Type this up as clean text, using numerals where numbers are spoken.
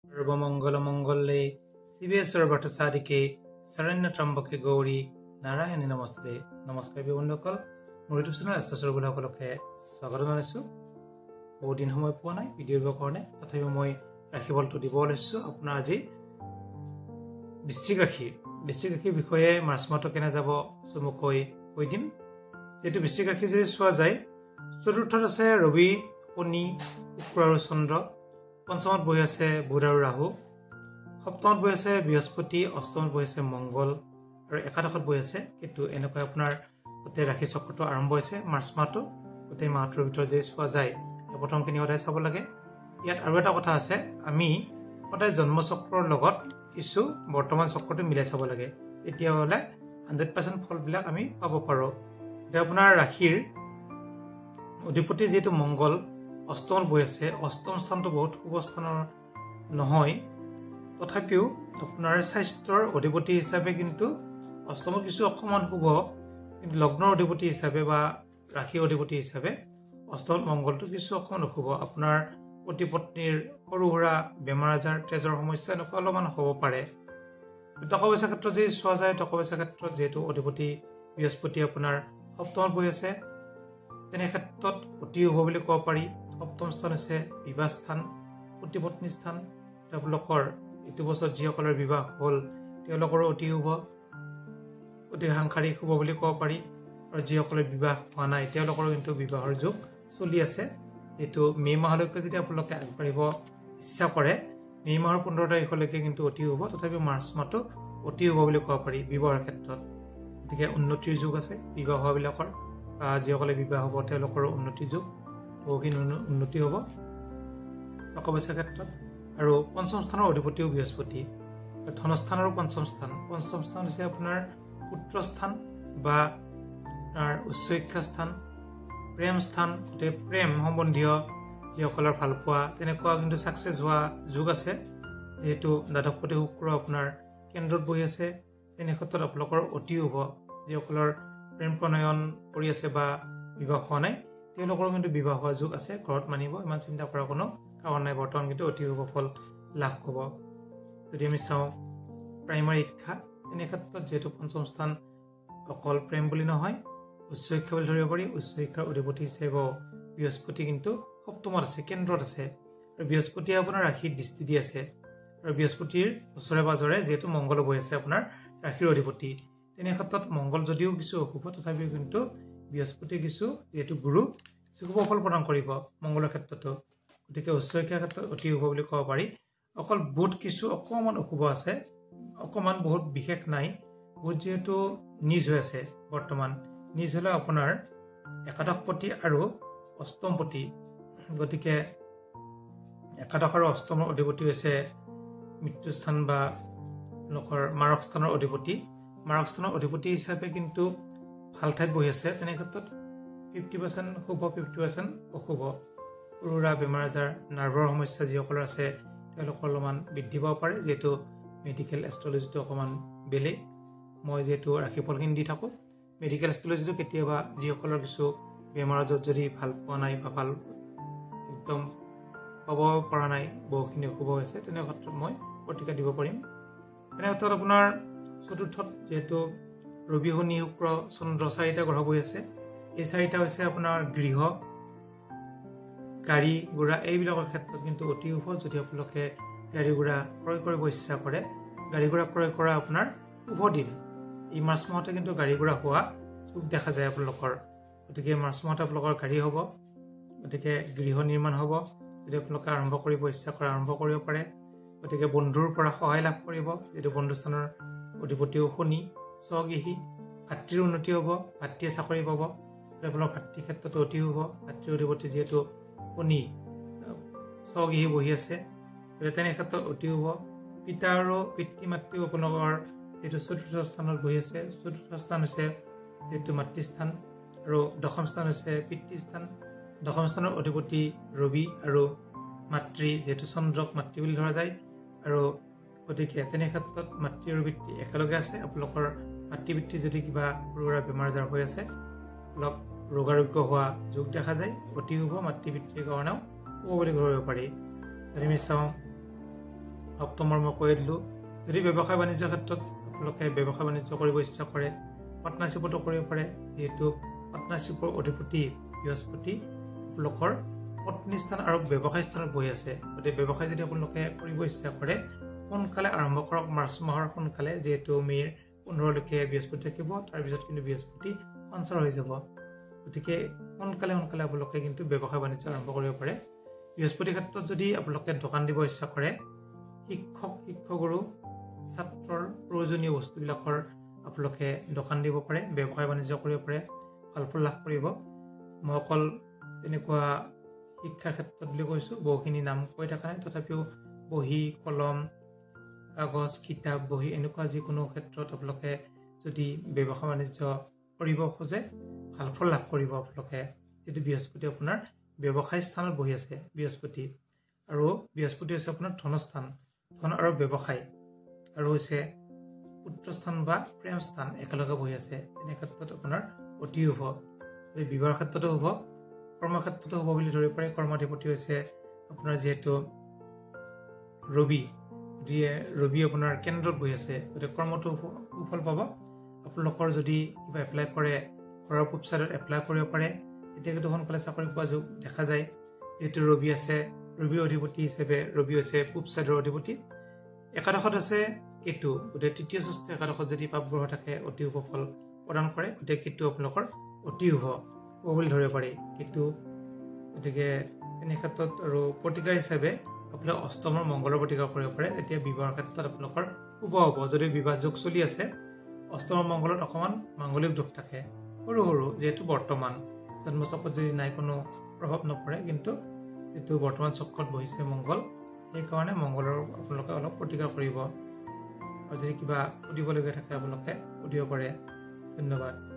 सर्वमंगलमंगले शिवे सर्वर्थसाधिके शरण्य त्र्यंबके गौरी नारायणी नमस्ते। नमस्कार बंधुসকল, মোৰ ইউটিউব চেনেল এষ্ট্ৰছৰ সকলকে স্বাগত জনাইছো। বহুত দিন সময় পোৱা নাই ভিডিঅ' দিবৰ কাৰণে, তথাপিও মই ৰাশিফলটো দিব লৈছোঁ। আপোনাৰ আজি বৃশ্চিক ৰাশিৰ বিষয়ে মাৰ্চ মাহটো কেনে যাব চমুকৈ কৈ দিম। যিহেতু বৃশ্চিক ৰাশি যদি চোৱা যায়, চতুৰ্থত আছে ৰবি, শনি, শুক্ৰ আৰু চন্দ্ৰ, পঞ্চমত বহি আছে বুধ আৰু ৰাহু, সপ্তমত বহি আছে বৃহস্পতি, অষ্টমত বহি আছে মংগল আৰু একাদশত বহি আছে কেতু। এনেকৈ আপোনাৰ গোটেই ৰাশি চক্ৰটো আৰম্ভ হৈছে মাৰ্চ মাহটো। গোটেই মাহটোৰ ভিতৰত যদি চোৱা যায়, প্ৰথমখিনি সদায় চাব লাগে। ইয়াত আৰু এটা কথা আছে, আমি সদায় জন্মচক্ৰৰ লগত কিছু বৰ্তমান চক্ৰটো মিলাই চাব লাগে, তেতিয়াহ'লে 100% ফলবিলাক আমি পাব পাৰোঁ। এতিয়া আপোনাৰ ৰাশিৰ অধিপতি যিহেতু মংগল অষ্টমত বহি আছে, অষ্টম স্থানটো বহুত শুভ স্থানৰ নহয়, তথাপিও আপোনাৰ স্বাস্থ্যৰ অধিপতি হিচাপে কিন্তু অষ্টমত কিছু অকণমান শুভ, কিন্তু লগ্নৰ অধিপতি হিচাপে বা ৰাশিৰ অধিপতি হিচাপে অষ্টমত মংগলটো কিছু অকণমান অশুভ। আপোনাৰ পতি পত্নীৰ সৰু সুৰা বেমাৰ আজাৰ, তেজৰ সমস্যা এনেকুৱা অলপমান হ'ব পাৰে। টকা পইচাৰ ক্ষেত্ৰত যদি চোৱা যায়, টকা পইচাৰ ক্ষেত্ৰত যিহেতু অধিপতি বৃহস্পতি আপোনাৰ সপ্তমত বহি আছে, তেনে ক্ষেত্ৰত অতি শুভ বুলি ক'ব পাৰি। সপ্তম স্থান হৈছে বিবাহ স্থান, পতি পত্নী স্থান। তেওঁলোকৰ এইটো বছৰত যিসকলৰ বিবাহ হ'ল তেওঁলোকৰো অতি শুভ, অতি সাংসাৰিক শুভ বুলি ক'ব পাৰি। আৰু যিসকলে বিবাহ হোৱা নাই তেওঁলোকৰো কিন্তু বিবাহৰ যুগ চলি আছে। যিহেতু মে' মাহলৈকে যদি আপোনালোকে আগবাঢ়িব ইচ্ছা কৰে, মে' মাহৰ 15 তাৰিখলৈকে কিন্তু অতি শুভ, তথাপিও মাৰ্চ মাহটো অতি শুভ বুলি ক'ব পাৰি বিবাহৰ ক্ষেত্ৰত। গতিকে উন্নতিৰ যুগ আছে বিবাহ হোৱাবিলাকৰ, বা যিসকলে বিবাহ হ'ব তেওঁলোকৰো উন্নতিৰ যুগ, বহুখিনি উন্নতি হ'ব টকা পইচাৰ ক্ষেত্ৰত। আৰু পঞ্চম স্থানৰ অধিপতিও বৃহস্পতি, ধনস্থান আৰু পঞ্চম স্থান হৈছে আপোনাৰ পুত্ৰ স্থান বা আপোনাৰ উচ্চ শিক্ষা স্থান, প্ৰেম স্থান। গোটেই প্ৰেম সম্বন্ধীয় যিসকলৰ ভাল পোৱা তেনেকুৱা কিন্তু ছাকচেছ হোৱা যুগ আছে। যিহেতু দ্বাদশপতি শুক্ৰ আপোনাৰ কেন্দ্ৰত বহি আছে, তেনে ক্ষেত্ৰত আপোনালোকৰ অতি শুভ। যিসকলৰ প্ৰেম প্ৰণয়ন কৰি আছে বা বিবাহ হোৱা নাই তেওঁলোকৰো কিন্তু বিবাহ হোৱা যুগ আছে, ঘৰত মানিব, ইমান চিন্তা কৰাৰ কোনো কাৰণ নাই। বৰ্তমান কিন্তু অতি শুভ ফল লাভ হ'ব। যদি আমি চাওঁ প্ৰাইমাৰী শিক্ষা, তেনে ক্ষেত্ৰত যিহেতু পঞ্চম স্থান অকল প্ৰেম বুলি নহয়, উচ্চ শিক্ষা বুলি ধৰিব পাৰি। উচ্চ শিক্ষাৰ অধিপতি হিচাপেও বৃহস্পতি কিন্তু সপ্তমত আছে, কেন্দ্ৰত আছে, আৰু বৃহস্পতিয়ে আপোনাৰ ৰাশিত দৃষ্টি দি আছে। আৰু বৃহস্পতিৰ ওচৰে পাজৰে যিহেতু মংগল বহি আছে আপোনাৰ ৰাশিৰ অধিপতি, তেনে ক্ষেত্ৰত মংগল যদিও কিছু অশুভ, তথাপিও কিন্তু বৃহস্পতি কিছু যিহেতু গুৰু, শুভ ফল প্ৰদান কৰিব মংগলৰ ক্ষেত্ৰতো। গতিকে উচ্চ শিক্ষাৰ ক্ষেত্ৰত অতি শুভ বুলি ক'ব পাৰি। অকল বুধ কিছু অকণমান অশুভ আছে, অকণমান, বহুত বিশেষ নাই। বুধ যিহেতু নিজ হৈ আছে বৰ্তমান, নিজ হ'লে আপোনাৰ একাদশপতি আৰু অষ্টমপতি, গতিকে একাদশ আৰু অষ্টমৰ অধিপতি হৈছে মৃত্যুস্থান বা লোকৰ মাৰক স্থানৰ অধিপতি। মাৰক স্থানৰ অধিপতি হিচাপে কিন্তু ভাল ঠাইত বহি আছে, তেনে ক্ষেত্ৰত 50% শুভ, 50% অশুভ। সৰু সুৰা বেমাৰ আজাৰ, নাৰ্ভৰ সমস্যা যিসকলৰ আছে তেওঁলোকৰ অলপমান বৃদ্ধি পাব পাৰে। যিহেতু মেডিকেল এষ্ট্ৰলজিটো অকণমান বেলেগ, মই যিহেতু ৰাশিফলখিনি দি থাকোঁ, মেডিকেল এষ্ট্ৰলজিটো কেতিয়াবা যিসকলৰ কিছু বেমাৰ আজাৰ যদি ভাল পোৱা নাই বা ভাল একদম পাব পৰা নাই, বহুখিনি অশুভ হৈছে, তেনে ক্ষেত্ৰত মই প্ৰতিকাৰ দিব পাৰিম। তেনে ক্ষেত্ৰত আপোনাৰ চতুৰ্থত যিহেতু ৰবি, শনি, শুক্ৰ, চন্দ্ৰ, 4টা গ্ৰহ বহি আছে। এই 4টা হৈছে আপোনাৰ গৃহ, গাড়ী ঘোঁৰা এইবিলাকৰ ক্ষেত্ৰত কিন্তু অতি শুভ। যদি আপোনালোকে গাড়ী ঘোঁৰা ক্ৰয় কৰিব ইচ্ছা কৰে, গাড়ী ঘোঁৰা ক্ৰয় কৰা আপোনাৰ শুভ দিন। এই মাৰ্চ মাহতে কিন্তু গাড়ী ঘোঁৰা হোৱা যুগ দেখা যায় আপোনালোকৰ। গতিকে মাৰ্চ মাহতে আপোনালোকৰ গাড়ী হ'ব, গতিকে গৃহ নিৰ্মাণ হ'ব। যদি আপোনালোকে আৰম্ভ কৰিব ইচ্ছা কৰে আৰম্ভ কৰিব পাৰে। গতিকে বন্ধুৰ পৰা সহায় লাভ কৰিব, যিহেতু বন্ধুস্থানৰ অধিপতিও শনি, স্বগৃহী। ভাতৃৰ উন্নতি হ'ব, ভাতৃয়ে চাকৰি পাব, আপোনালোকৰ ভাতৃৰ ক্ষেত্ৰতো অতি শুভ। ভাতৃৰ অধিপতি যিহেতু শনি স্বগৃহী বহি আছে, তেনে ক্ষেত্ৰত অতি শুভ। পিতা আৰু পিতৃ মাতৃও আপোনালোকৰ যিহেতু চতুৰ্থ স্থানত বহি আছে। চতুৰ্থ স্থান হৈছে যিহেতু মাতৃস্থান, আৰু দশম স্থান হৈছে পিতৃস্থান। দশম স্থানৰ অধিপতি ৰবি আৰু মাতৃ, যিহেতু চন্দ্ৰক মাতৃ বুলি ধৰা যায়, আৰু গতিকে তেনে ক্ষেত্ৰত মাতৃ আৰু পিতৃ একেলগে আছে। আপোনালোকৰ মাতৃ পিতৃৰ যদি কিবা সৰু সুৰা বেমাৰ আজাৰ হৈ আছে, অলপ ৰোগাৰোগ্য হোৱা যোগ দেখা যায়, অতি শুভ। মাতৃ পিতৃৰ কাৰণেও শুভ বুলি ধৰিব পাৰি। যদি আমি চাওঁ সপ্তমৰ মই কৈ দিলোঁ যদি ব্যৱসায় বাণিজ্যৰ ক্ষেত্ৰত আপোনালোকে ব্যৱসায় বাণিজ্য কৰিব ইচ্ছা কৰে পাৰ্টনাৰশ্বিপতো কৰিব পাৰে যিহেতু পাৰ্টনাৰশ্বিপৰ অধিপতি বৃহস্পতি আপোনালোকৰ পত্নী স্থান আৰু ব্যৱসায় স্থানত বহি আছে গতিকে ব্যৱসায় যদি আপোনালোকে কৰিব ইচ্ছা কৰে সোনকালে আৰম্ভ কৰক মাৰ্চ মাহৰ সোনকালে যিহেতু মে'ৰ 15লৈকে বৃহস্পতি থাকিব তাৰপিছত কিন্তু বৃহস্পতি সঞ্চাৰ হৈ যাব গতিকে সোনকালে আপোনালোকে কিন্তু ব্যৱসায় বাণিজ্য আৰম্ভ কৰিব পাৰে বৃহস্পতিৰ ক্ষেত্ৰত যদি আপোনালোকে দোকান দিব ইচ্ছা কৰে শিক্ষগুৰু ছাত্ৰৰ প্ৰয়োজনীয় বস্তুবিলাকৰ আপোনালোকে দোকান দিব পাৰে ব্যৱসায় বাণিজ্য কৰিব পাৰে ভাল ফল লাভ কৰিব মই অকল তেনেকুৱা শিক্ষাৰ ক্ষেত্ৰত বুলি কৈছোঁ বহুখিনি নাম কৈ থকা নাই তথাপিও বহি কলম কাগজ কিতাপ বহি এনেকুৱা যিকোনো ক্ষেত্ৰত আপোনালোকে যদি ব্যৱসায় বাণিজ্য কৰিব খোজে ভাল ফল লাভ কৰিব আপোনালোকে যিটো বৃহস্পতি আপোনাৰ ব্যৱসায় স্থানত বহি আছে বৃহস্পতি আৰু বৃহস্পতি হৈছে আপোনাৰ ধনস্থান ধন আৰু ব্যৱসায় আৰু হৈছে পুত্ৰস্থান বা প্ৰেম স্থান একেলগে বহি আছে এনে ক্ষেত্ৰত আপোনাৰ অতি শুভ বিবাহৰ ক্ষেত্ৰতো শুভ কৰ্মক্ষেত্ৰতো শুভ বুলি ধৰিব পাৰে কৰ্মাধিপতি হৈছে আপোনাৰ যিহেতু ৰবি আপোনাৰ কেন্দ্ৰত বহি আছে গতিকে কৰ্মটো সুফল পাব আপোনালোকৰ যদি কিবা এপ্লাই কৰে ঘৰৰ পূব চাইডত এপ্লাই কৰিব পাৰে তেতিয়া কিন্তু সোনকালে চাকৰি পোৱা যোগ দেখা যায় যিহেতু ৰবি আছে ৰবিৰ অধিপতি হিচাপে ৰবি হৈছে পূব চাইডৰ অধিপতি একাদশত আছে কেতু গতিকে তৃতীয় ষষ্ঠ একাদশত যদি পাপ গ্ৰহ থাকে অতি শুভ ফল প্ৰদান কৰে গতিকে কেতু আপোনালোকৰ অতি শুভ বুলি ধৰিব পাৰি কেতু গতিকে এনে ক্ষেত্ৰত আৰু প্ৰতিকাৰ হিচাপে আপোনালোকে অষ্টমৰ মংগলৰ প্ৰতিকাৰ কৰিব পাৰে তেতিয়া বিবাহৰ ক্ষেত্ৰত আপোনালোকৰ শুভ হ'ব যদি বিবাহ যোগ চলি আছে অষ্টমৰ মংগলত অকণমান মাংগলিক দোষ থাকে সৰু যিহেতু বৰ্তমান জন্মচক্ৰত যদি নাই কোনো প্ৰভাৱ নপৰে কিন্তু যিটো বৰ্তমান চক্ৰত বহিছে মংগল সেইকাৰণে মংগলৰ আপোনালোকে অলপ প্ৰতিকাৰ কৰিব আৰু যদি কিবা সুধিবলগীয়া থাকে আপোনালোকে সুধিব পাৰে ধন্যবাদ